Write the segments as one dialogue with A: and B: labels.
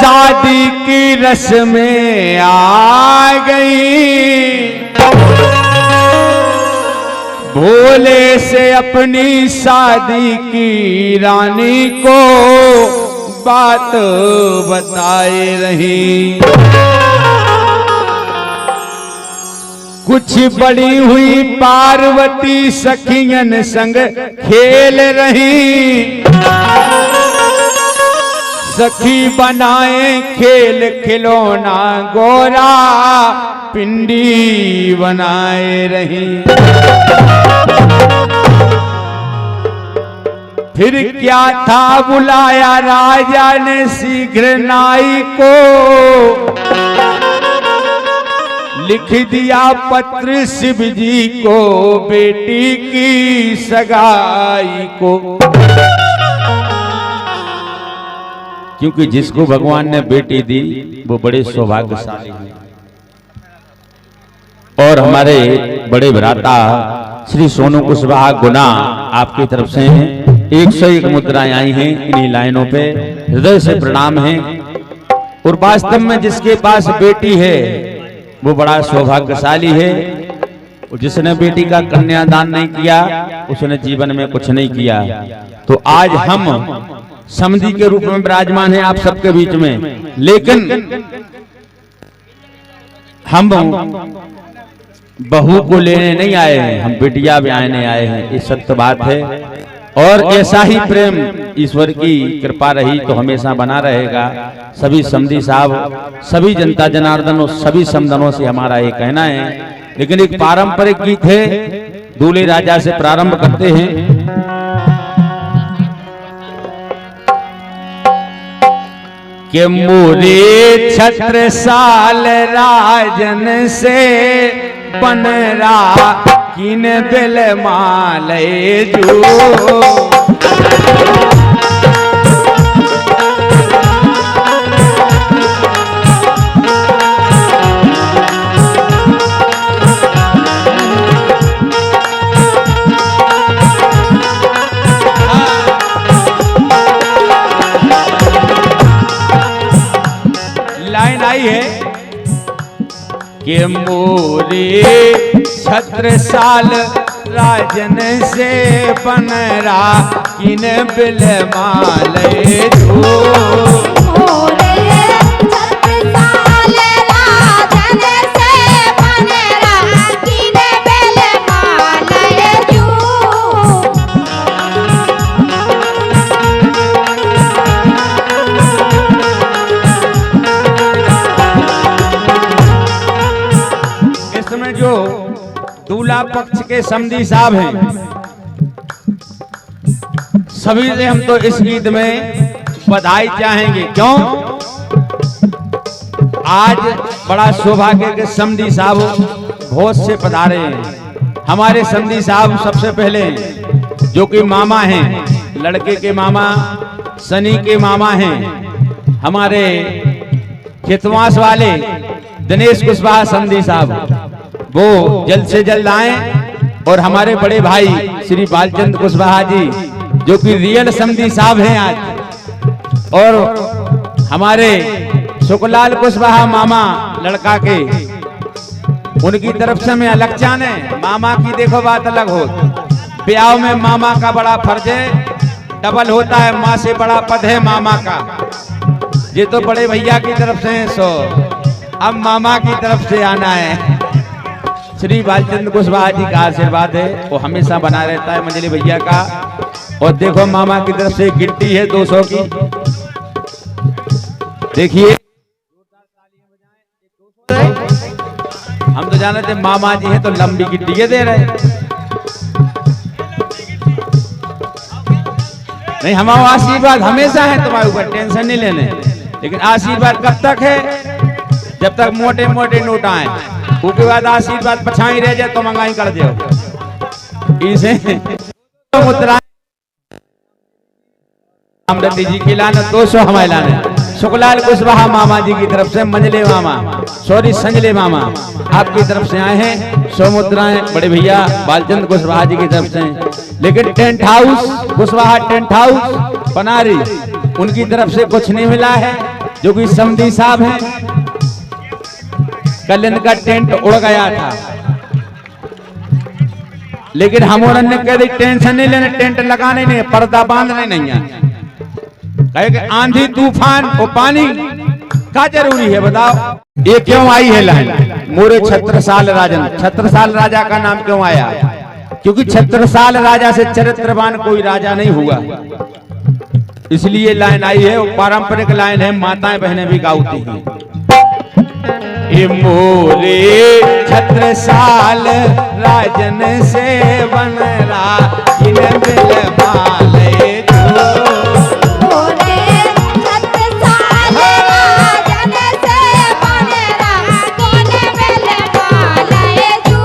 A: शादी की रस्में आ गई, भोले से अपनी शादी की रानी को बात बताए रही। कुछ बड़ी हुई पार्वती सखियन संग खेल रही, सखी बनाए खेल खिलौना गोरा पिंडी बनाए रही। फिर क्या था बुलाया राजा ने शीघ्र नाई को, लिख दिया पत्र शिव जी को बेटी की सगाई को। क्योंकि जिसको भगवान ने बेटी दी वो बड़े सौभाग्यशाली हैं। और हमारे बड़े भ्राता श्री सोनू कुशवाहा गुना आपकी तरफ से 101 मुद्राएं आई हैं। इन्हीं लाइनों पे हृदय से प्रणाम है। और वास्तव में जिसके पास बेटी है वो बड़ा सौभाग्यशाली है। जिसने बेटी का कन्यादान नहीं किया उसने जीवन में कुछ नहीं किया। तो आज हम समधी के रूप में विराजमान हैं आप सबके बीच में, लेकिन हम बहू को लेने नहीं आए हैं, हम बिटिया ब्याहने आए हैं। ये सत्य बात है। और ऐसा ही प्रेम ईश्वर की कृपा रही तो हमेशा बना रहेगा। सभी समधी साहब, सभी जनता जनार्दन और सभी समदनों से हमारा ये कहना है। लेकिन एक पारंपरिक गीत है, दूल्हे राजा से प्रारंभ करते हैं। कि मोरे छत्रसाल राजन से बनरा किन बिल माले जो, लाइन आई है कि मोरे छत्रसाल राजन से बनरा किन बिल माले जो, जो दूल्हा पक्ष के समधी साहब हैं, सभी से हम तो इस गीत में बधाई चाहेंगे। क्यों? आज बड़ा सौभाग्य के समधी साहब भोज से पधारे हैं। हमारे समधी साहब सबसे पहले जो कि मामा हैं, लड़के के मामा, सनी के मामा हैं, हमारे खेतवास वाले दिनेश कुशवाहा समधी साहब, वो जल्द से जल्द आए। और हमारे बड़े भाई श्री बालचंद कुशवाहा जी जो कि रियल समधी साहब हैं आज। और हमारे सुखलाल कुशवाहा मामा लड़का के, उनकी तरफ से मैं अलग चाने। मामा की देखो बात अलग हो, ब्याह में मामा का बड़ा फर्ज है, डबल होता है। माँ से बड़ा पद है मामा का। ये तो बड़े भैया की तरफ से है, सो अब मामा की तरफ से आना है। श्री बालचंद कुशवाहा जी का आशीर्वाद है, वो हमेशा बना रहता है मंजली भैया का। और देखो मामा की तरफ से गिनती है 200 की, देखिए। हम तो जाने थे मामा जी हैं तो लंबी गिट्टी दे रहे। नहीं, हमारा आशीर्वाद हमेशा है तुम्हारे ऊपर, टेंशन नहीं लेने। लेकिन आशीर्वाद कब तक है? जब तक मोटे मोटे नोट आए, उसके बाद आशीर्वाद पछाई रह जाए तो मंगाई कर दो। इसे मुद्रा रामदत्ती जी की लाने 200 हमारे लाने। सुखलाल कुशवाहा मामा जी की तरफ से, मंजले मामा, सॉरी संजले मामा आपकी तरफ से आए हैं 100 मुद्राएं। बड़े भैया बालचंद कुशवाहा जी की तरफ से। लेकिन tent house Kushwaha tent house Panari, उनकी तरफ से कुछ नहीं मिला है। जो कि समधी साहब हैं, कल इनका टेंट उड़ गया था, लेकिन हम और ने कह दी टेंशन नहीं लेने, टेंट लगाने नहीं, पर्दा बांधने नहीं है। कहे कि आंधी तूफान और पानी का जरूरी है, बताओ ये क्यों आई है लाइन? मोरे छत्रसाल राजन, छत्रसाल राजा का नाम क्यों आया? क्योंकि छत्रसाल राजा से चरित्रवान कोई राजा नहीं हुआ, इसलिए लाइन आई है। वो पारंपरिक लाइन है, माताएं बहनें भी गाती हैं। मोरे छत्रसाल राजन से बनरा इन बिलमाले जो, मोरे छत्रसाल राजन से बनरा इन बिलमाले जो।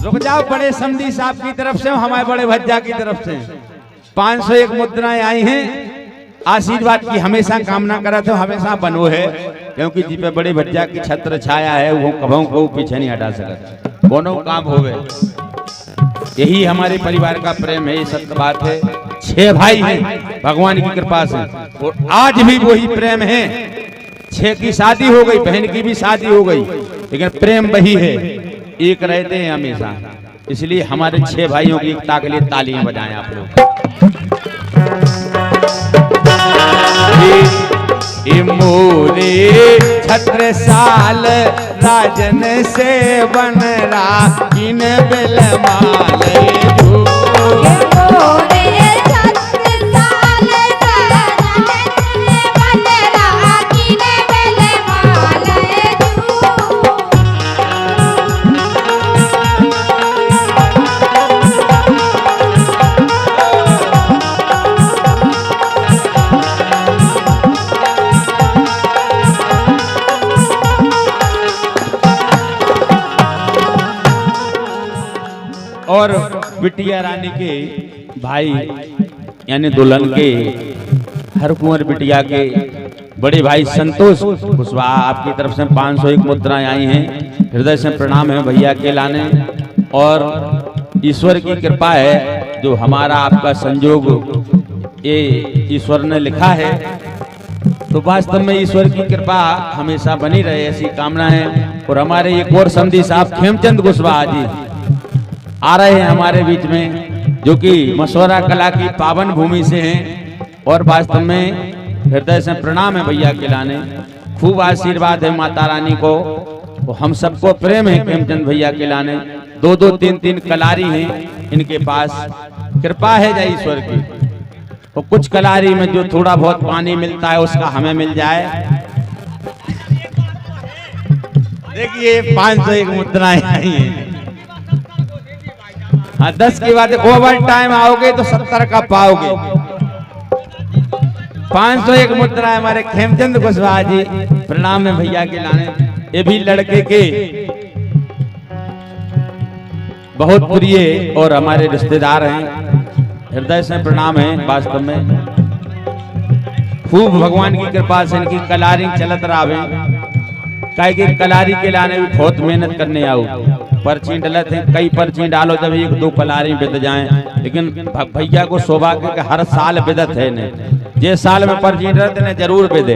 A: रुक जाओ, बड़े समधी साहब की तरफ से, हमारे बड़े भज्जा की तरफ से 501 मुद्राएं आई हैं। आशीर्वाद की हमेशा कामना करा तो हमेशा बनो है, क्योंकि जी पे बड़े भज्जा की छत्र छाया है, वो कभों को पीछे नहीं हटा सकता, दोनों काम होवे। यही हमारे परिवार का प्रेम है, ये सत्य बात है। 6 भाई हैं भगवान की कृपा से, और आज भी वही प्रेम है। 6 की शादी हो गई, बहन की भी शादी हो गई, लेकिन प्रेम वही है, एक रहते हैं हमेशा। इसलिए हमारे 6 भाइयों की एकता के लिए तालियां बजाएं आप लोग। मोरे छत्रसाल राजन से बनरा इन बिलमाले जो, मोरे छत्रसाल राजन से बनरा इन बिलमाले जो। और बिटिया रानी के भाई यानी दुल्हन के हरकुंवर बिटिया के बड़े भाई संतोष कुशवाहा, आपकी तरफ से 501 मुद्राएं आई हैं। हृदय से प्रणाम है भैया के लाने, और ईश्वर की कृपा है जो हमारा आपका संजोग ये ईश्वर ने लिखा है, तो वास्तव में ईश्वर की कृपा हमेशा बनी रहे, ऐसी कामना है। और हमारे एक और समधी साहब खेमचंद कुशवाहा जी आ रहे हैं हमारे बीच में, जो कि मशवरा कला की पावन भूमि से हैं, और वास्तव में हृदय से प्रणाम है भैया के लाने। खूब आशीर्वाद है माता रानी को, तो हम सबको प्रेम है खेमचंद भैया के लाने। 2-2 3-3 कलारी हैं इनके पास, कृपा है जय ईश्वर की। तो कुछ कलारी में जो थोड़ा बहुत पानी मिलता है उसका हमें मिल जाए। देखिए 501 मुद्राएं आई हैं। हाँ 10 की बात है, ओवर टाइम आओगे तो 70 का पाओगे। 501 मुद्रा हमारे खेमचंद कुशवाहा जी, प्रणाम है भैया के लाने। ये भी लड़के के बहुत प्रिय और हमारे रिश्तेदार हैं, हृदय से प्रणाम है। वास्तव में खूब भगवान की कृपा से इनकी कलारी चलत रहा, काहे कि कलारी के लाने भी बहुत मेहनत करने आओ। पर्ची डलत है, कई पर्ची डालो जब 1-2 कलारी बिद जाएं, लेकिन भैया को सौभाग्य के हर साल बिदत है ने, जे साल में पर्ची डलत ने जरूर बिदे।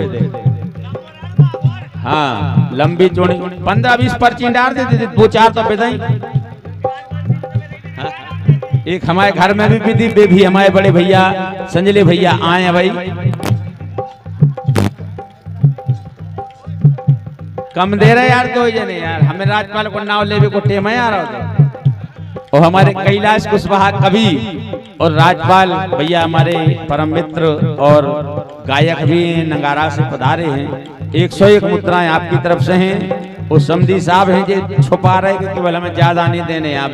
A: हाँ लंबी चौड़ी 15-20 पर्ची डाल देते थे, 2-4 तो बिदाई। हाँ, एक हमारे घर में भी विधि, वे भी हमारे बड़े भैया संजले भैया आए हैं भाई। कम दे रहे यार, तो जने यार हमें राजपाल को नाव लेवे को टेम है यार। और हमारे कैलाश कुशवाहा कवि और राजपाल भैया हमारे परम मित्र और गायक भी नगारा से पधारे हैं। 101 मुद्राएं आपकी तरफ से हैं। वो समधी साहब हैं जो छुपा रहे कि केवल हमें ज्यादा नहीं देने आप।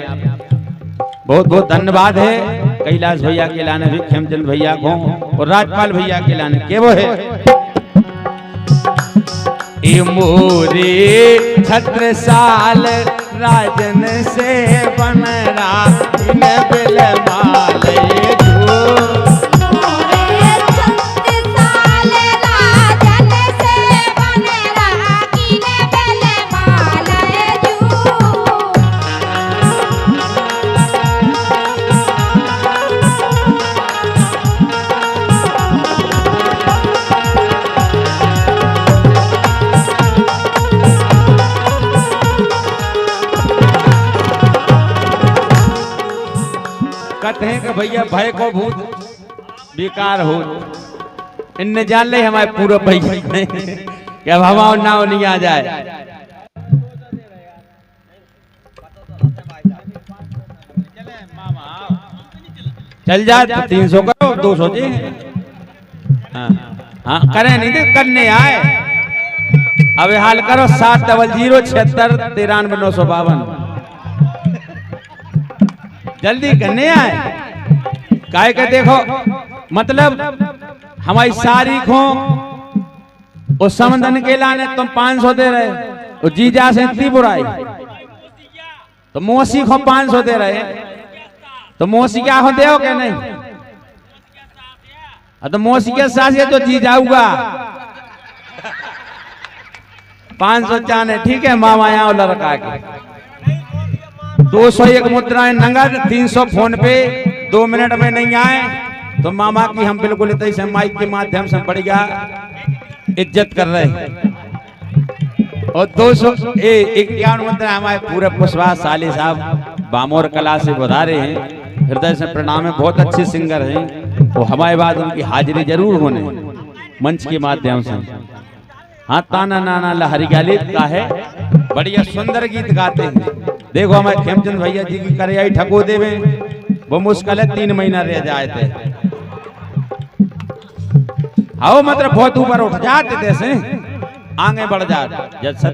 A: बहुत बहुत धन्यवाद है कैलाश भैया के लाने भी, खेमचंद भैया को और राजपाल भैया के लाने के वो है। मोरे छत्रसाल राजन से बनरा इन बिलमाले जो, मोरे छत्रसाल राजन से बनरा इन बिलमाले जो। कहते हैं कि भैया भय को भूत बेकार हो। इनने जान ले हमारे पूरा भैया कि अब हवा नाव नहीं आ जाए। चल जा तो 300 करो 200 दे। हाँ हाँ करें नहीं दे करने आए। अब हाल करो 70076939952 जल्दी करने आए। काय के देखो मतलब हमारी सारी खो उस समंदन के लाने तुम 500 दे रहे और जीजा से इतनी बुराई तो मौसी को 500 दे रहे तो मौसी क्या हो दे हो क्या नहीं। तो मौसी के साथ ये तो जी जाऊंगा 500 चाने ठीक है मामा यहाँ लड़का के 201 मुद्राएं नगद 300 फोन पे 2 मिनट में नहीं आए तो मामा की हम बिल्कुल इतने माइक के माध्यम से बढ़िया इज्जत कर रहे हैं। और 251 मुद्रा हमारे पूरे पुष्पा साली साहब बामोर कला से बधा रहे हैं। हृदय से प्रणाम है। बहुत अच्छे सिंगर हैं वो हमारे बाद उनकी हाजिरी जरूर होने मंच के माध्यम से। हाँ ताना नाना लहरी गालिब का है बढ़िया सुंदर गीत गाते हैं। देखो हमारे खेमचंद भैया जी की करियाई ठको देवे वो मुश्किल है 3 महीना रह जाए थे। आओ मतलब बहुत ऊपर उठ जाते थे आगे बढ़ जाते।